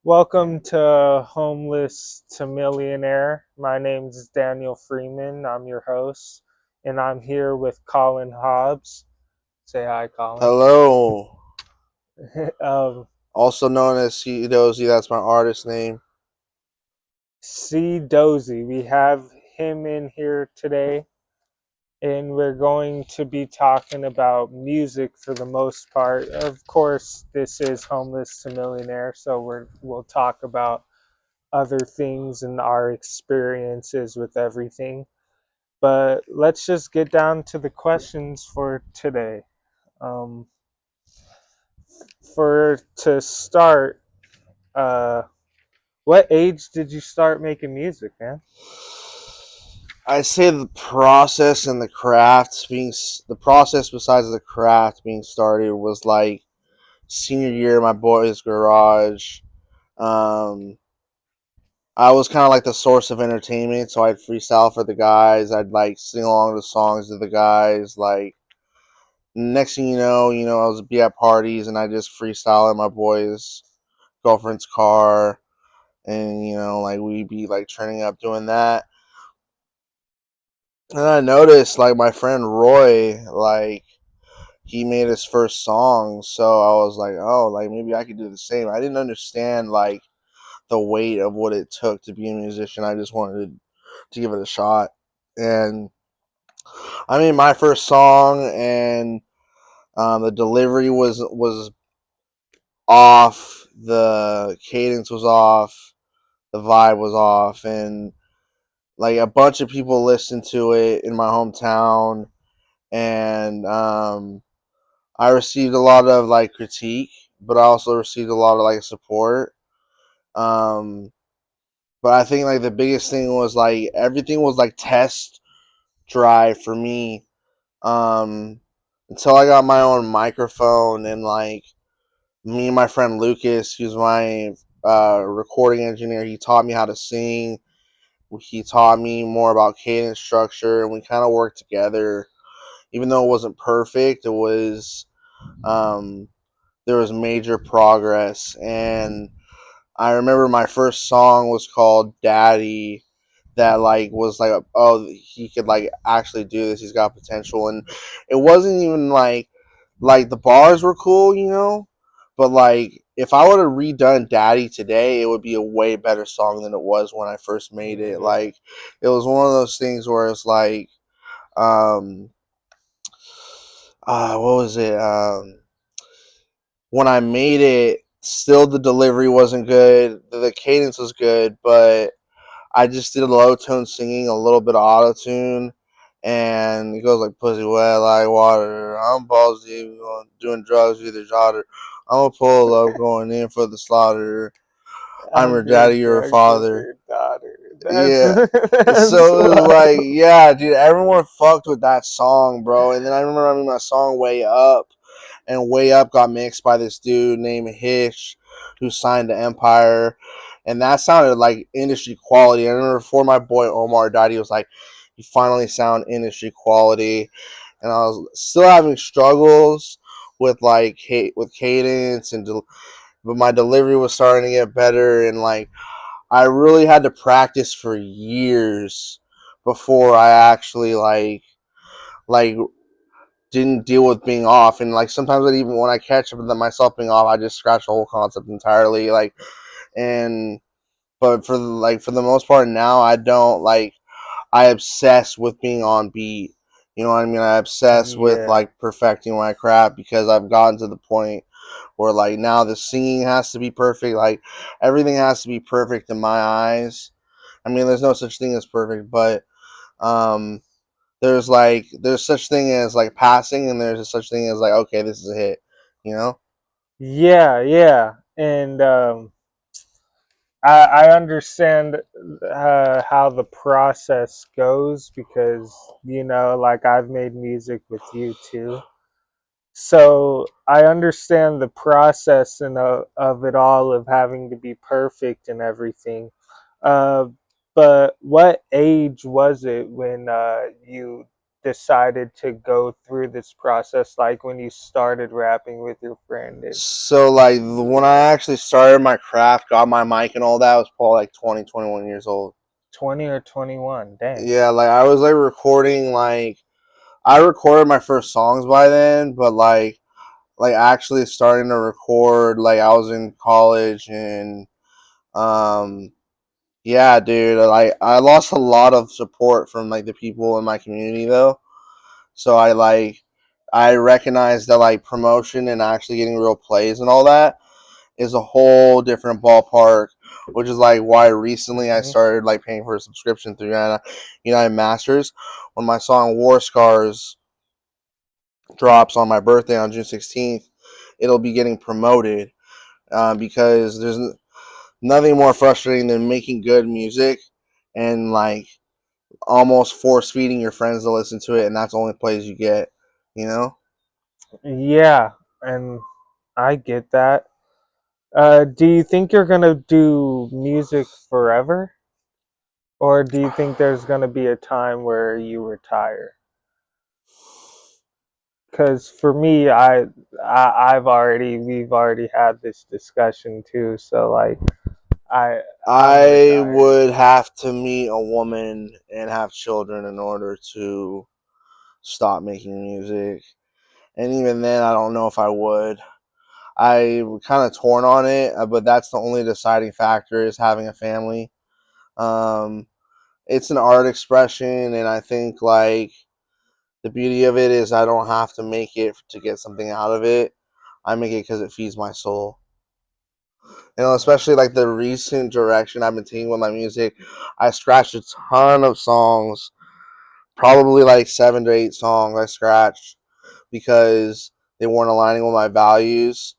Welcome to Homeless to Millionaire. My name is Daniel Freeman. I'm your host, and I'm here with Colin Hobbs. Say hi, Colin. Hello, um, also known as Cee Dozey. That's my artist name. Cee Dozey. We have him in here today, and we're going to be talking about music for the most part. Of course, this is Homeless to Millionaire, so we'll talk about other things and our experiences with everything. But let's just get down to the questions for today. Um, for to start, uh, what age did you start making music, man? I say the process and the craft the process besides the craft being started was like senior year in my boys' garage. Um, I was kind of like the source of entertainment, so I'd freestyle for the guys. I'd like sing along the songs to the guys. Like next thing I was be at parties and I just freestyle in my boys' girlfriend's car, and like we'd be like turning up doing that. And I noticed like my friend Roy, like he made his first song, so I was like, oh, like maybe I could do the same. I didn't understand like the weight of what it took to be a musician. I just wanted to give it a shot. And I made my first song, and the delivery was off, the cadence was off, the vibe was off, and like a bunch of people listened to it in my hometown, and I received a lot of like critique, but I also received a lot of like support. Um, but I think like the biggest thing was like everything was like test drive for me. Um, until I got my own microphone, and like me and my friend Lucas, who's my recording engineer, he taught me how to sing. He taught me more about cadence structure, and we kind of worked together. Even though it wasn't perfect, it was um, there was major progress. And I remember my first song was called Daddy, that like was like, oh, he could like actually do this, he's got potential. And it wasn't even like the bars were cool, but like if I would have redone Daddy today, it would be a way better song than it was when I first made it. Yeah. Like it was one of those things where it's like um what was it when I made it, still the delivery wasn't good. The cadence was good, but I just did low tone singing, a little bit of auto tune, and it goes like pussy wet like water. I'm balls deep, doing drugs with your daughter. I'm gonna pull up, going in for the slaughter. I'm I'm your doing daddy, you're a drugs with father. your daughter. That's Yeah. that's So it was like, wild. yeah, dude, everyone fucked with that song, bro. And then I remember I made my song Way Up, and Way Up got mixed by this dude named Hish, who signed to Empire, and that sounded like industry quality. I remember before my boy Omar died, he was like, "You finally sound industry quality," and I was still having struggles with like with cadence but my delivery was starting to get better, and like I really had to practice for years before I actually like didn't deal with being off. And like sometimes even when I catch up with myself being off, I just scratch the whole concept entirely. Like and but for the most part now, I don't like I obsess with being on beat. You know what I mean? I obsess with Yeah. like perfecting my craft, because I've gotten to the point where like now the singing has to be perfect. Like everything has to be perfect in my eyes. I mean, there's no such thing as perfect, but um, there's such thing as like passing, and there's such thing as like, okay, this is a hit. You know? Yeah, yeah. And I understand how the process goes because, like I've made music with you too. So I understand the process and of it all of having to be perfect and everything. Uh, but what age was it when you decided to go through this process, like when you started rapping with your friend at So like when I actually started my craft, got my mic and all that, I was probably like 20, 21 years old. 20 or 21? Dang. Yeah, like I was like recording like I recorded my first songs by then, but like actually starting to record like I was in college and um yeah, dude, like I lost a lot of support from like the people in my community though. So I recognize that like promotion and actually getting real plays and all that is a whole different ballpark, which is like why recently I Hmm. started like paying for a subscription through United Masters. When my song War Scars drops on my birthday on June 16th, it'll be getting promoted because there's nothing more frustrating than making good music and like almost force feeding your friends to listen to it, and that's the only plays you get, you know? Yeah, and I get that. Do you think you're gonna do music forever, or do you think there's gonna be a time where you retire? Because for me, we've already had this discussion too. So like, I'm I retired. would have to meet a woman and have children in order to stop making music. And even then, I don't know if I would. I'm kind of torn on it, but that's the only deciding factor is having a family. Um, it's an art expression, and I think like the beauty of it is I don't have to make it to get something out of it. I make it because it feeds my soul. You know, especially like the recent direction I've been taking with my music. I scratched a ton of songs, probably like 7 to 8 songs I scratched because they weren't aligning with my values.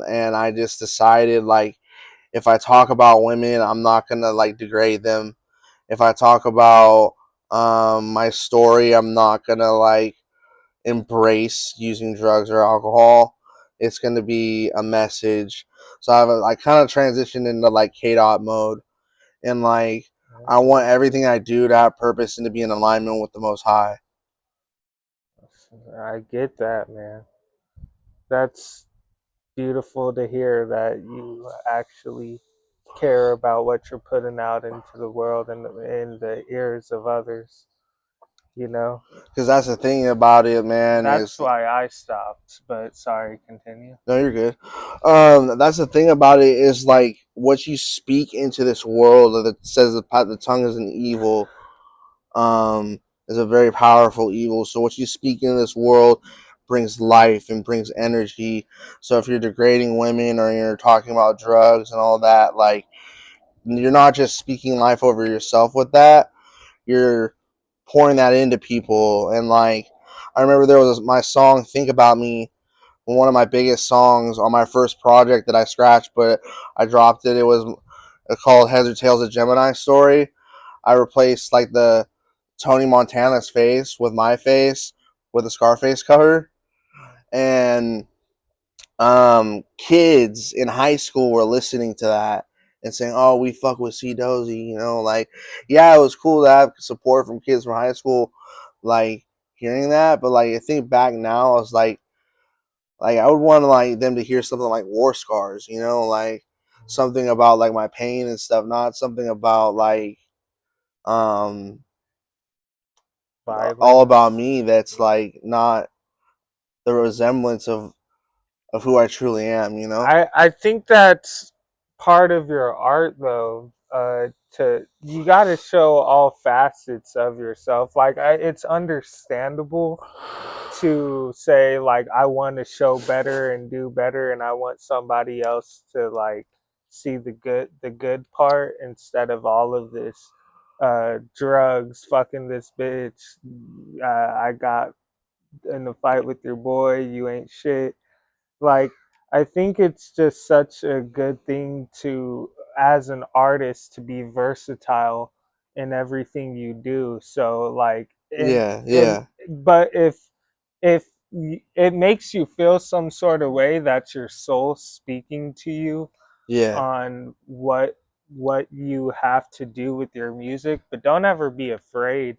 And I just decided like if I talk about women, I'm not gonna like degrade them. If I talk about my story, I'm not gonna like embrace using drugs or alcohol. It's gonna be a message. So I kind of transitioned into like K dot mode, and like I want everything I do to have purpose and to be in alignment with the Most High. I get that, man. That's beautiful to hear that you actually care about what you're putting out into the world and in the ears of others. You know, Because that's the thing about it, man. that's Is why I stopped. But sorry, continue. no, you're good. That's the thing about it is like what you speak into this world that says the tongue is an evil. Um, is a very powerful evil. So what you speak into this world brings life and brings energy. So if you're degrading women or you're talking about drugs and all that, like you're not just speaking life over yourself with that. You're pouring that into people. And like I remember there was my song "Think About Me," one of my biggest songs on my first project that I scratched, but I dropped it. It was called "Heads or Tails: A Gemini Story." I replaced like the Tony Montana's face with my face with a Scarface cover, and kids in high school were listening to that and saying, "Oh, we fuck with Cee Dozey," you know, like yeah, it was cool to have support from kids from high school, like hearing that. But like I think back now, I was like I would want like them to hear something like War Scars, you know, like something about like my pain and stuff, not something about like um all about Violence. me that's like not the resemblance of who I truly am, you know? I think that's part of your art though. To you got to show all facets of yourself. Like it's understandable to say like I want to show better and do better, and I want somebody else to like see the good part instead of all of this drugs, fucking this bitch. I got in the fight with your boy. You ain't shit. Like I think it's just such a good thing to as an artist to be versatile in everything you do. So like Yeah, in yeah, but if it makes you feel some sort of way, that's your soul speaking to you yeah, on what what you have to do with your music, but don't ever be afraid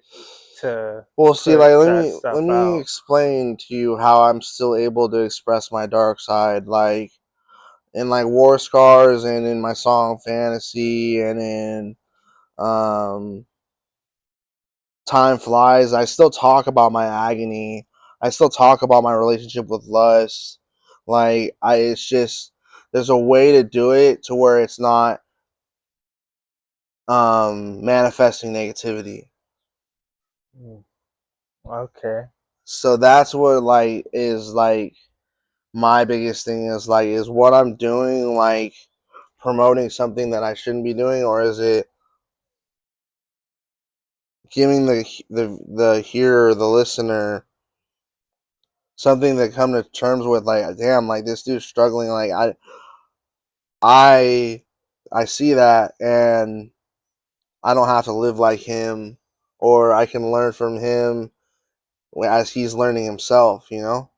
to Well, see, put like that let stuff me out. explain to you how I'm still able to express my dark side, like in like War Scars and in my song Fantasy and in um Time Flies. I still talk about my agony. I still talk about my relationship with lust. Like it's just there's a way to do it to where it's not manifesting negativity. Mm, okay. So that's what like is like my biggest thing is like is what I'm doing like promoting something that I shouldn't be doing, or is it giving the hearer, the listener, something to come to terms with, like damn, like this dude's struggling, like I I see that, and I don't have to live like him, or I can learn from him as he's learning himself, you know?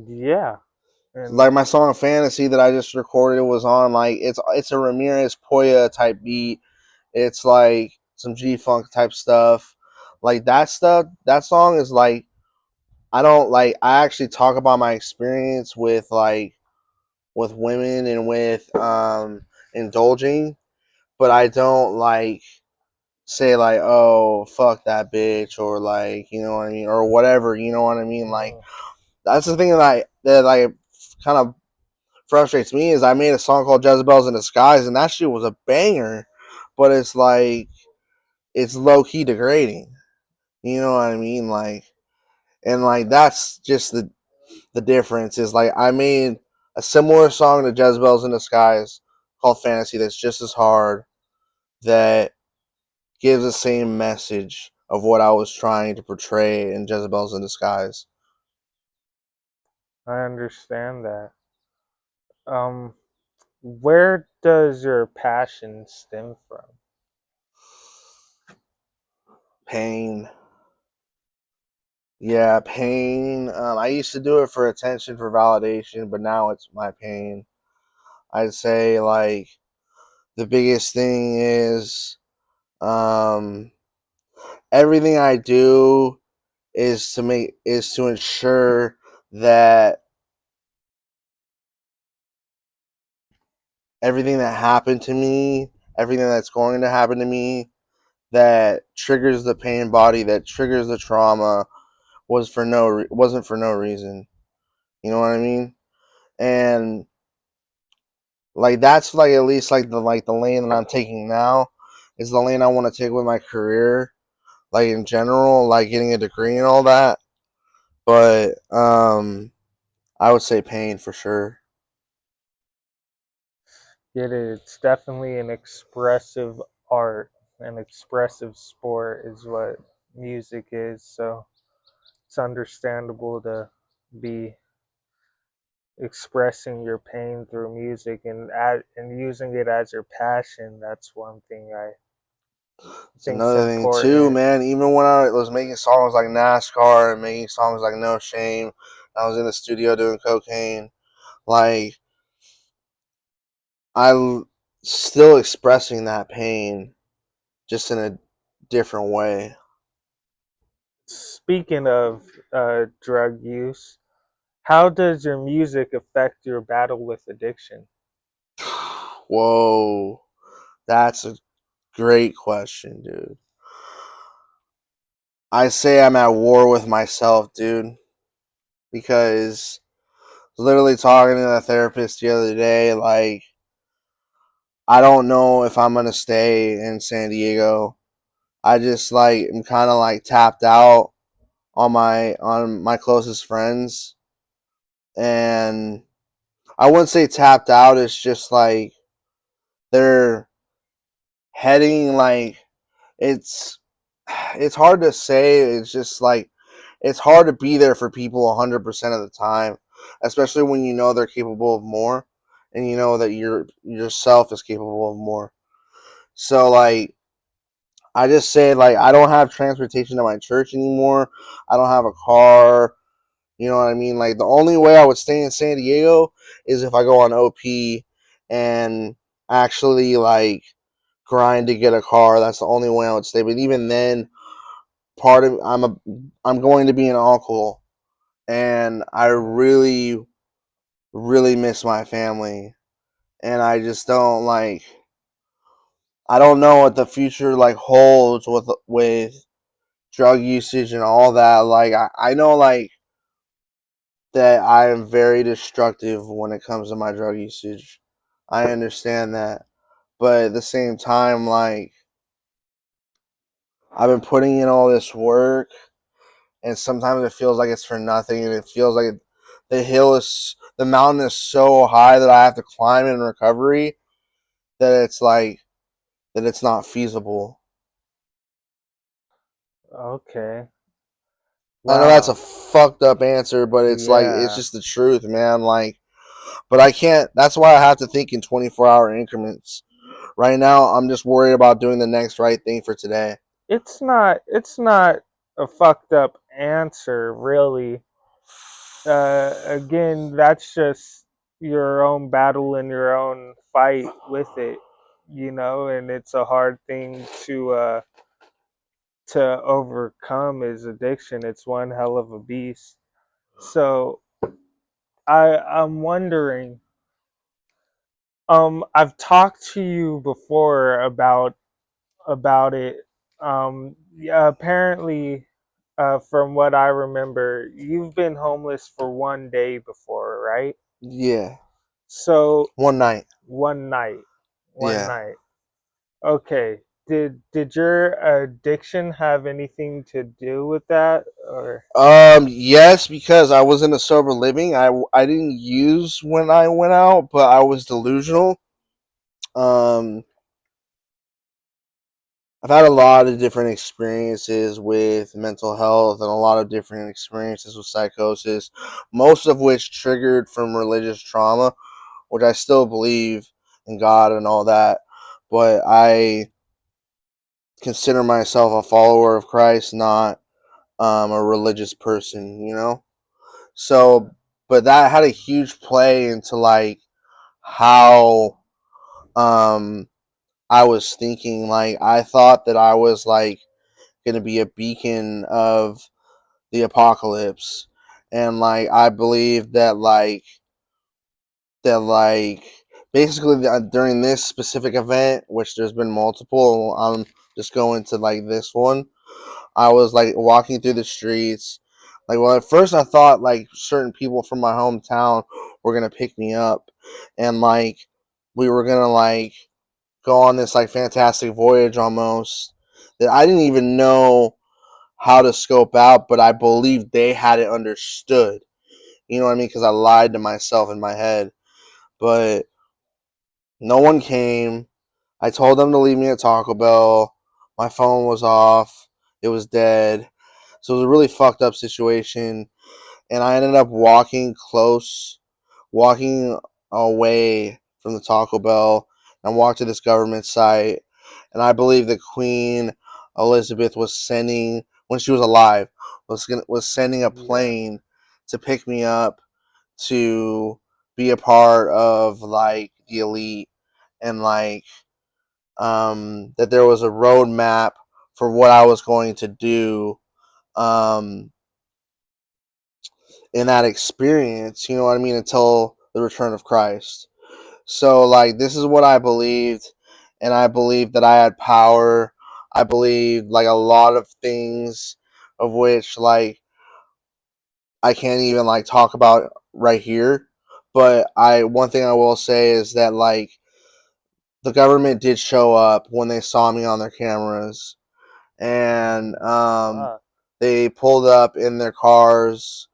Yeah. Like And my song Fantasy that I just recorded was on like it's a Ramirez Poya type beat. It's like some G Funk type stuff. Like that stuff, that song is like I don't like I actually talk about my experience with women and with indulging, but I don't like say like, oh fuck that bitch, or like, you know what I mean, or whatever, you know what I mean? Like mm, that's the thing that kind of frustrates me is I made a song called Jezebel's in Disguise and that shit was a banger, but it's like it's low key degrading. You know what I mean? Like and like that's just the difference is like I made a similar song to Jezebel's in Disguise called Fantasy that's just as hard, that gives the same message of what I was trying to portray in Jezebel's in Disguise. I understand that. Um, where does your passion stem from? Pain. Yeah, pain. I used to do it for attention, for validation, but now it's my pain. I'd say like the biggest thing is um, everything I do is to ensure that everything that happened to me, everything that's going to happen to me, that triggers the pain body, that triggers the trauma, wasn't for no reason. You know what I mean? And like that's like at least like the lane that I'm taking now is the lane I want to take with my career, like in general, like getting a degree and all that. But I would say pain for sure. It's definitely an expressive art, an expressive sport is what music is. So it's understandable to be expressing your pain through music and using it as your passion. That's one thing I It's think's another thing too, important. man. Even when I was making songs like NASCAR and making songs like No Shame, I was in the studio doing cocaine. Like I'm still expressing that pain, just in a different way. Speaking of drug use, how does your music affect your battle with addiction? Whoa, that's a great question, dude. I say I'm at war with myself, dude, because I was literally talking to the therapist the other day. Like, I don't know if I'm gonna stay in San Diego. I just like am kind of like tapped out on my closest friends, and I wouldn't say tapped out. It's just like they're heading like it's it's hard to say. It's just like it's hard to be there for people 100% of the time, especially when you know they're capable of more, and you know that yourself is capable of more. So like I just say like I don't have transportation to my church anymore. I don't have a car. You know what I mean? Like the only way I would stay in San Diego is if I go on OP and actually like grind to get a car. That's the only way I would stay. But even then, part of I'm going to be an uncle, and I really miss my family, and I just don't like. I don't know what the future like holds with drug usage and all that. Like I know like that I am very destructive when it comes to my drug usage. I understand that. But at the same time, like I've been putting in all this work, and sometimes it feels like it's for nothing, and it feels like the mountain is so high that I have to climb in recovery that it's like that it's not feasible. Okay. I know that's a Wow. fucked up answer, but it's like it's Yeah. just the truth, man. Like, but I can't. That's why I have to think in 24-hour increments. Right now, I'm just worried about doing the next right thing for today. It's not a fucked up answer, really. Again, that's just your own battle and your own fight with it, and it's a hard thing to overcome is addiction. It's one hell of a beast. So I'm wondering, I've talked to you before about it. Yeah, apparently, from what I remember, you've been homeless for one day before, right? Yeah, So one night. one night, one Yeah. night. Okay. Did your addiction have anything to do with that, or? Yes, because I was in a sober living. I didn't use when I went out, but I was delusional. Um, I've had a lot of different experiences with mental health and a lot of different experiences with psychosis, most of which triggered from religious trauma, which I still believe in God and all that. But I consider myself a follower of Christ, not a religious person, you know? So, but that had a huge play into like how um, I was thinking. Like, I thought that I was like going to be a beacon of the apocalypse, and like I believe that basically during this specific event, which there's been multiple, I'm just going to like this one. I was like walking through the streets. Like, well, at first I thought like certain people from my hometown were gonna pick me up, and like we were gonna like go on this like fantastic voyage almost that I didn't even know how to scope out, but I believe they had it understood. You know what I mean? Because I lied to myself in my head, but no one came. I told them to leave me at Taco Bell. My phone was off. It was dead. So it was a really fucked up situation. And I ended up walking away from the Taco Bell and walked to this government site. And I believe that Queen Elizabeth was sending, when she was alive, was sending a Yeah. plane to pick me up to be a part of like the elite, and like that there was a roadmap for what I was going to do um, in that experience, you know what I mean, until the return of Christ. So, like, this is what I believed, and I believed that I had power. I believed, like, a lot of things of which, like, I can't even, like, talk about right here. But one thing I will say is that, like, the government did show up when they saw me on their cameras, and Fuck. they pulled up in their cars,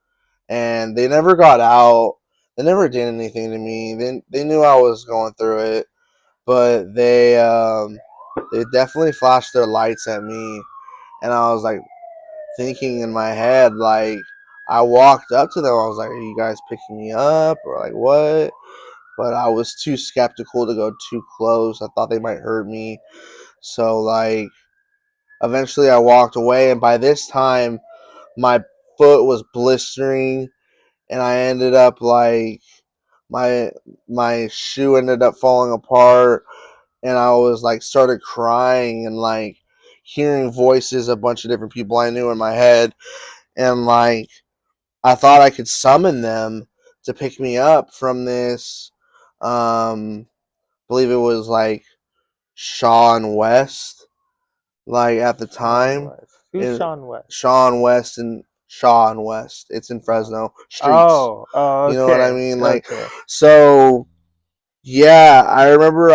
and they never got out. They never did anything to me. They knew I was going through it, but they definitely flashed their lights at me, and I was like thinking in my head like I walked up to them. I was like, "Are you guys picking me up or like what?" But I was too skeptical to go too close. I thought they might hurt me. So like eventually I walked away, and by this time my foot was blistering, and I ended up like my my shoe ended up falling apart, and I was like started crying and like hearing voices, a bunch of different people I knew in my head, and like I thought I could summon them to pick me up from this. I believe it was like Sean West, like at the Sean time. West. Who's It, Sean West? Sean West. It's in Uh, Fresno streets. oh, You know what I okay, mean? Like, okay. so yeah, I remember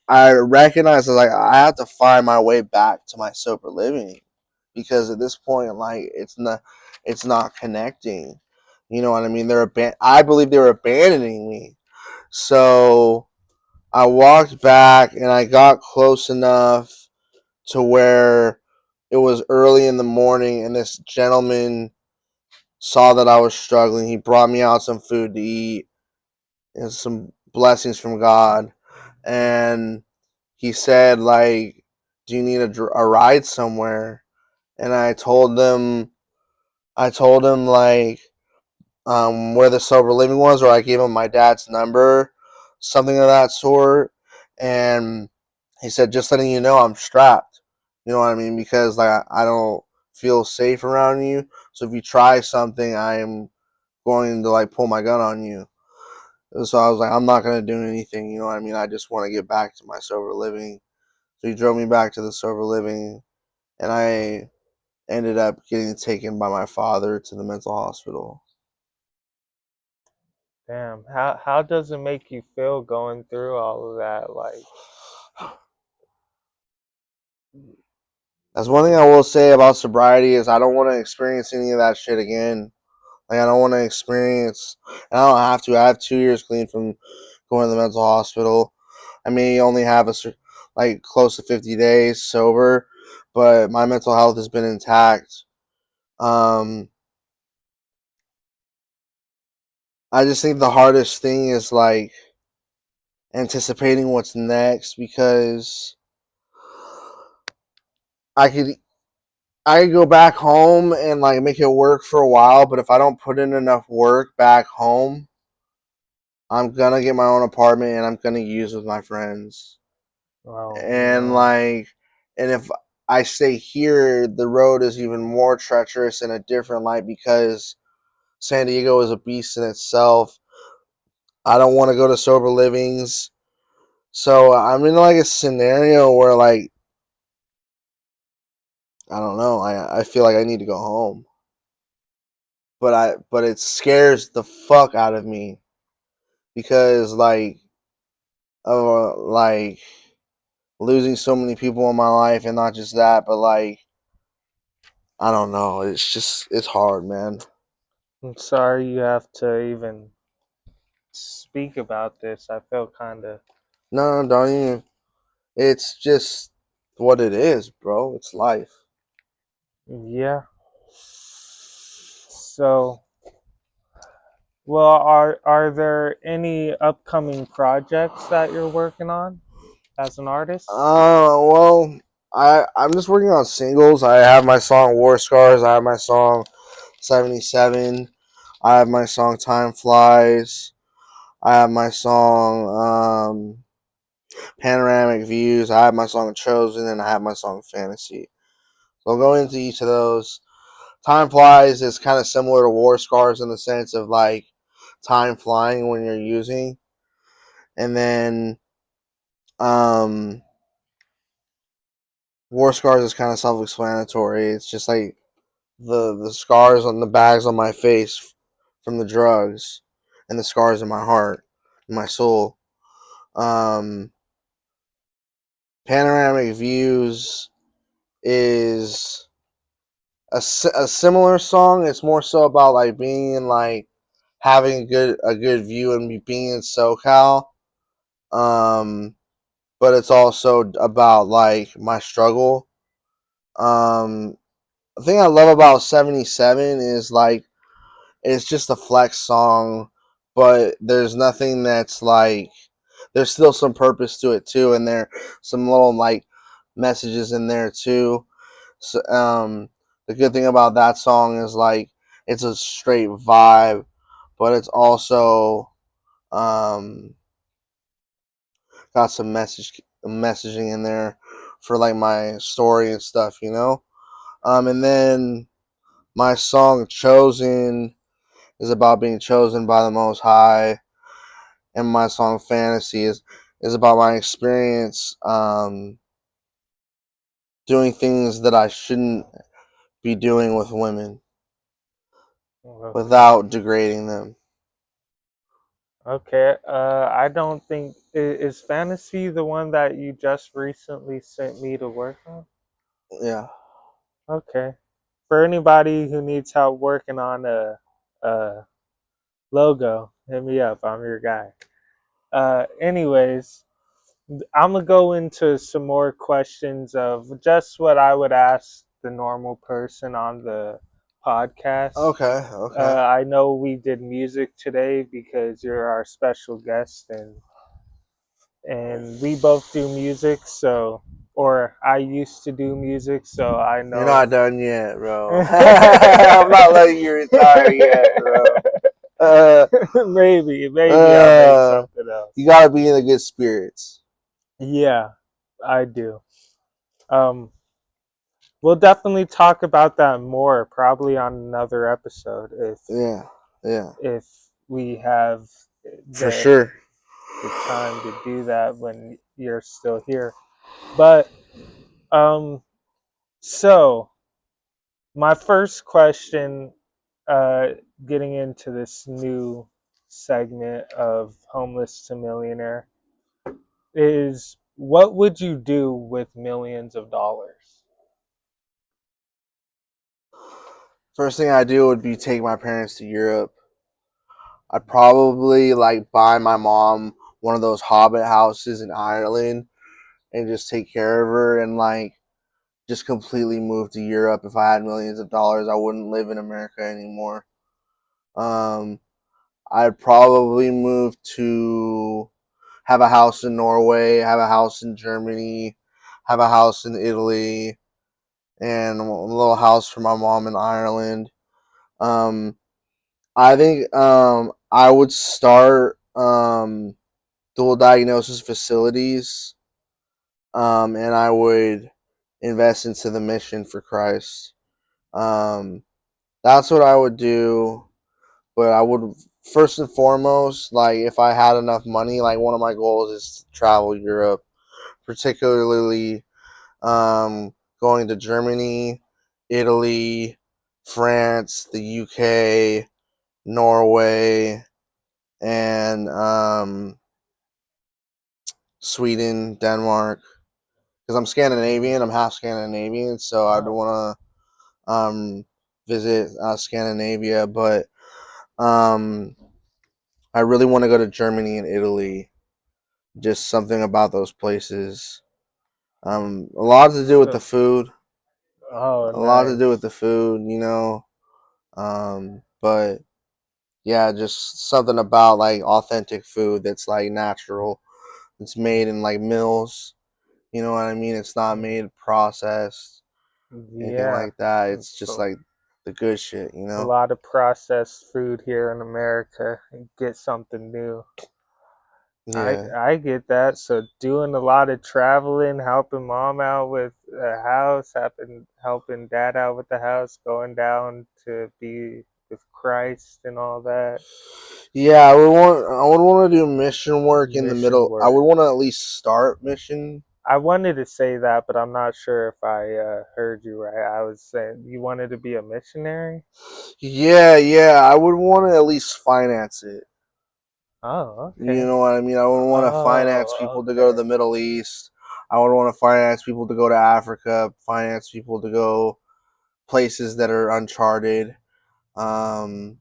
I recognized like I have to find my way back to my sober living because at this point like it's not connecting. You know what I mean? I believe they were abandoning me. So I walked back and I got close enough to where it was early in the morning and this gentleman saw that I was struggling. He brought me out some food to eat and some blessings from God. And he said, like, do you need a ride somewhere? And I told him like, where the sober living was, or I gave him my dad's number, something of that sort. And he said, just letting you know, I'm strapped. You know what I mean? Because like I don't feel safe around you. So if you try something, I am going to like pull my gun on you. So I was like, I'm not gonna do anything. You know what I mean? I just want to get back to my sober living. So he drove me back to the sober living, and I ended up getting taken by my father to the mental hospital. Damn. How does it make you feel going through all of that? Like, That's one thing I will say about sobriety is I don't want to experience any of that shit again. Like I don't want to experience, and I don't have to. I have 2 years clean from going to the mental hospital. I may only have like close to 50 days sober, but my mental health has been intact. Um, I just think the hardest thing is like anticipating what's next because I could I could go back home and like make it work for a while, but if I don't put in enough work back home, I'm gonna get my own apartment and I'm gonna use with my friends. oh And no. like, and if I stay here, the road is even more treacherous in a different light because San Diego is a beast in itself. I don't want to go to sober livings. So I'm in like a scenario where like I don't know. I feel like I need to go home, but it scares the fuck out of me because like of like losing so many people in my life and not just that, but like I don't know. It's hard, man. I'm sorry you have to even speak about this. I feel kind of. No, don't even. It's just what it is, bro. It's life. Yeah. So, well, are there any upcoming projects that you're working on as an artist? Well, I'm just working on singles. I have my song War Scars. I have my song 77. I have my song Time Flies. I have my song Panoramic Views. I have my song Chosen, and I have my song Fantasy. So I'll go into each of those. Time Flies is kind of similar to War Scars in the sense of like time flying when you're using, and then um, War Scars is kind of self-explanatory. It's just like the scars on the bags on my face from the drugs, and the scars in my heart, in my soul. Um, Panoramic Views is a similar song. It's more so about like being in like having a good view and being in SoCal. Um, but it's also about like my struggle. Um, the thing I love about 77 is like it's just a flex song, but there's nothing that's like there's still some purpose to it too, and there some little like messages in there too. So, the good thing about that song is like it's a straight vibe, but it's also Um, got some messaging in there for like my story and stuff, you know. And then my song "Chosen" is about being chosen by the Most High, and my song "Fantasy" is about my experience doing things that I shouldn't be doing with women Okay. without degrading them. Okay. I don't think is fantasy the one that you just recently sent me to work on. Yeah. Okay. For anybody who needs help working on a logo, hit me up. I'm your guy. Anyways, I'm gonna go into some more questions of just what I would ask the normal person on the podcast. Okay. Okay. I know we did music today because you're our special guest, and we both do music, so or I used to do music, so I You're know. not done yet, bro. I'm not letting you retire yet, bro. Uh, Maybe I'll make uh, something you else. gotta be in the good spirits. Yeah, I do. Um, we'll definitely talk about that more, probably on another episode Yeah. Yeah. if we have For the sure. the time to do that when you're still here. But um, so my first question, uh, getting into this new segment of homeless to millionaire, is what would you do with millions of dollars? First thing I do would be take my parents to Europe. I'd probably like buy my mom one of those hobbit houses in Ireland and just take care of her and like just completely move to Europe. If I had millions of dollars, I wouldn't live in America anymore. Um, I'd probably move to have a house in Norway, have a house in Germany, have a house in Italy, and a little house for my mom in Ireland. Um, I think I would start dual diagnosis facilities, and I would invest into the mission for Christ. Um, that's what I would do. But I would first and foremost, like if I had enough money, like one of my goals is to travel Europe, particularly going to Germany, Italy, France, the UK, Norway, and Sweden, Denmark. Because I'm Scandinavian, I'm half Scandinavian, so I'd Oh, want to visit Scandinavia. But um, I really want to go to Germany and Italy. Just something about those places. A lot to do with the so food. oh, A lot to do with nice. the food, you know. But yeah, just something about like authentic food that's like natural. It's made in like mills. You know what I mean? It's not made processed, anything Yeah, like that. It's it's just like the good shit, you a know? lot of processed food here in America. Get something new. I Yeah. I get that. So doing a lot of traveling, helping mom out with the house, helping dad out with the house, going down to be with Christ and all that. Yeah, I would want to do mission work in the Mission middle. I work. would want to at least start mission. I wanted to say that, but I'm not sure if I heard you right. I was saying you wanted to be a missionary. Yeah, yeah, I would want to at least finance it. Oh, You okay. know what I mean? I would want to finance Oh, people to go to okay. the Middle East. I would want to finance people to go to Africa, finance people to go places that are uncharted. Um,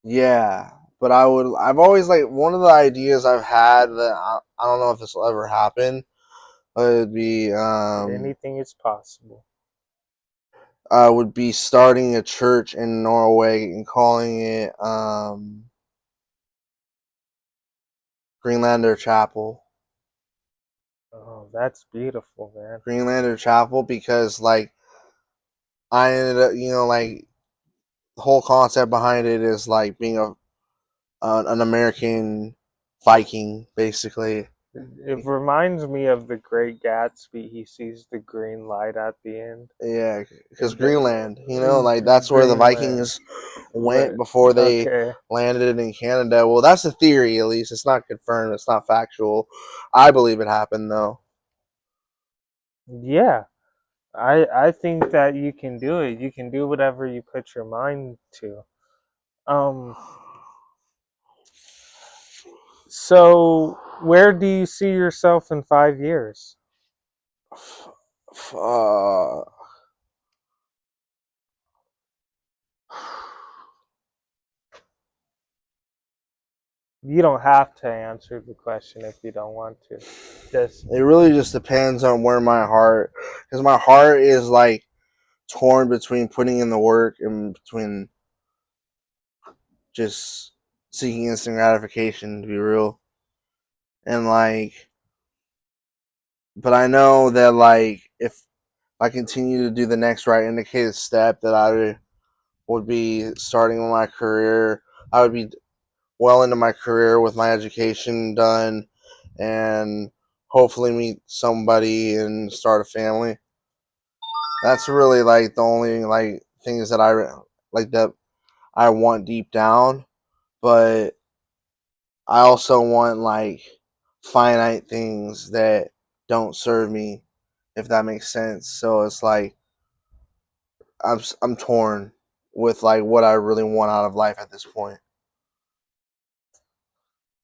yeah, but I've always like one of the ideas I've had that I don't know if this will ever happen. Would be Anything is possible. would be starting a church in Norway and calling it Greenlander Chapel. Oh, that's beautiful, man. Greenlander Chapel because like I ended up, you know, like the whole concept behind it is like being an American Viking, basically. It reminds me of the Great Gatsby. He sees the green light at the end. Yeah, because The, Greenland, like that's where the Greenland. Vikings went But before they okay, landed in Canada. Well, that's a theory, at least. It's not confirmed. It's not factual. I believe it happened, though. yeah, I think that you can do it. You can do whatever you put your mind to. Um, so where do you see yourself in 5 years? Uh, You don't have to answer the question if you don't want to. Just it really just depends on where my heart, because my heart is like torn between putting in the work and between just seeking instant gratification, to be real. And like, but I know that like if I continue to do the next right indicated step, that I would be starting my career. I would be well into my career with my education done, and hopefully meet somebody and start a family. That's really like the only like things that I like that I want deep down. But I also want like finite things that don't serve me, if that makes sense. So it's like I'm torn with like what I really want out of life at this point.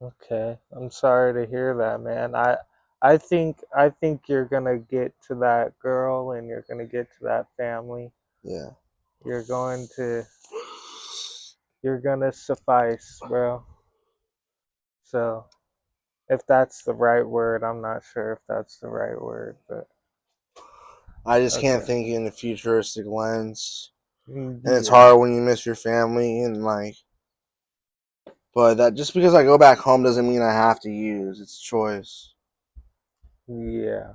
okay. I'm sorry to hear that, man. I think you're gonna get to that girl and you're gonna get to that family. Yeah. You're going to you're gonna suffice, bro. So if that's the right word, I'm not sure if that's the right word, but I just can't okay. think in a futuristic lens. And it's Yeah. hard when you miss your family and like, but that just because I go back home doesn't mean I have to use. It's choice. Yeah.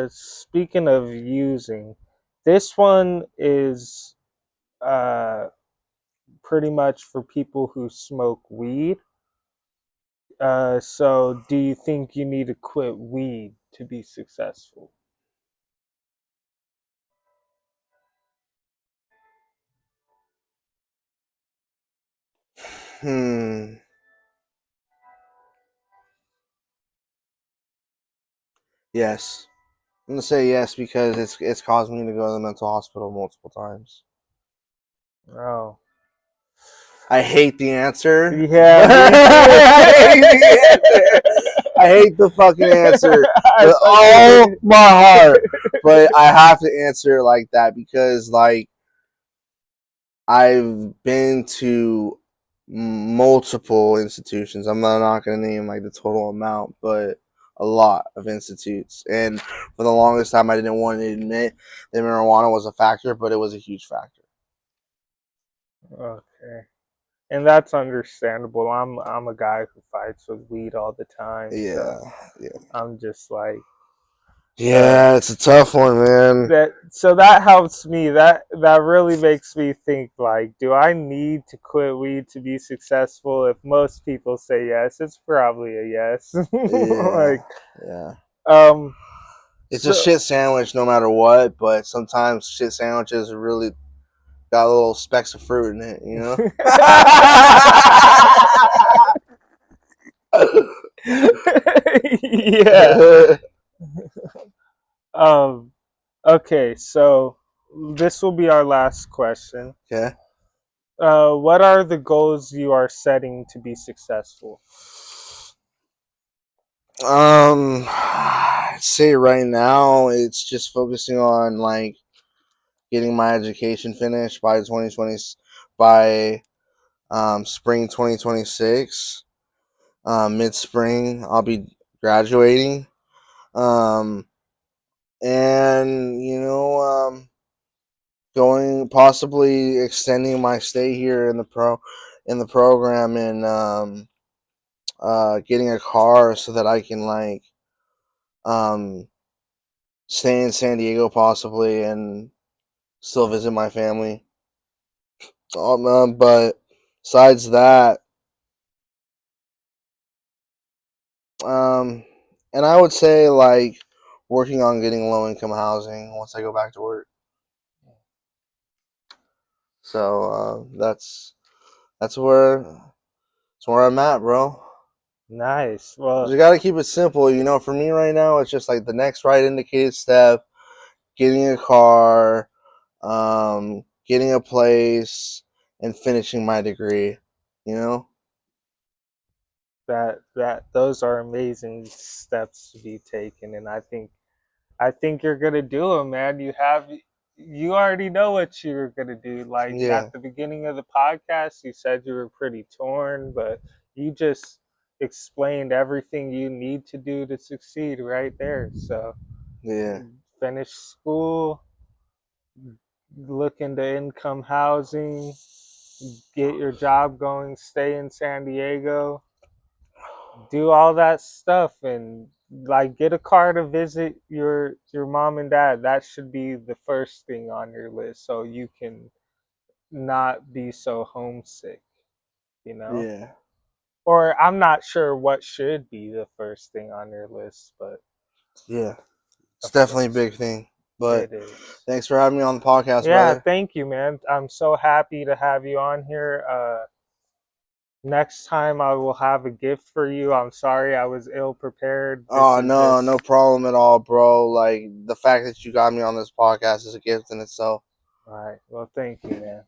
Speaking of using, this one is uh pretty much for people who smoke weed. So do you think you need to quit weed to be successful? Hmm. Yes. I'm gonna say yes because it's caused me to go to the mental hospital multiple times. Oh. I hate the answer, Yeah, but me too. I hate the answer. I hate the fucking answer I with all fucking my heart. But I have to answer it like that because like I've been to multiple institutions. I'm not going to name like the total amount, but a lot of institutes. And for the longest time, I didn't want to admit that marijuana was a factor, but it was a huge factor. Okay. And that's understandable. I'm a guy who fights with weed all the time, Yeah, so yeah, I'm just like uh yeah. It's a tough one, man. that helps me. That really makes me think like, do I need to quit weed to be successful? If most people say yes, it's probably a yes. Yeah, Like yeah. um It's a so shit sandwich no matter what, but sometimes shit sandwiches really got little specks of fruit in it, you know? yeah. Um okay, so this will be our last question. Okay. What are the goals you are setting to be successful? I'd say right now it's just focusing on like getting my education finished by 2020 by spring 2026. Mid spring I'll be graduating. Um, and going possibly extending my stay here in the program and getting a car so that I can like um stay in San Diego possibly and still visit my family. But besides that, And I would say like working on getting low income housing once I go back to work. So that's where I'm at, bro. Nice. Well, You got to keep it simple, you know. For me right now, it's just like the next right indicated step: getting a car, getting a place, and finishing my degree. You know? that those are amazing steps to be taken, and I think you're gonna do them, man. You already know what you're gonna do. Like Yeah, at the beginning of the podcast, you said you were pretty torn, but you just explained everything you need to do to succeed right there. So yeah, finish school, look into income housing, get your job going, stay in San Diego, do all that stuff, and like get a car to visit your mom and dad. That should be the first thing on your list so you can not be so homesick, you know? yeah, Or I'm not sure what should be the first thing on your list, but yeah. It's of definitely a course big thing. But it is. thanks for having me on the podcast, Yeah, brother. thank you, man. I'm so happy to have you on here. Next time I will have a gift for you. I'm sorry I was ill prepared. This Oh is no, just no problem at all, bro. Like the fact that you got me on this podcast is a gift in itself. all right. Well, thank you, man.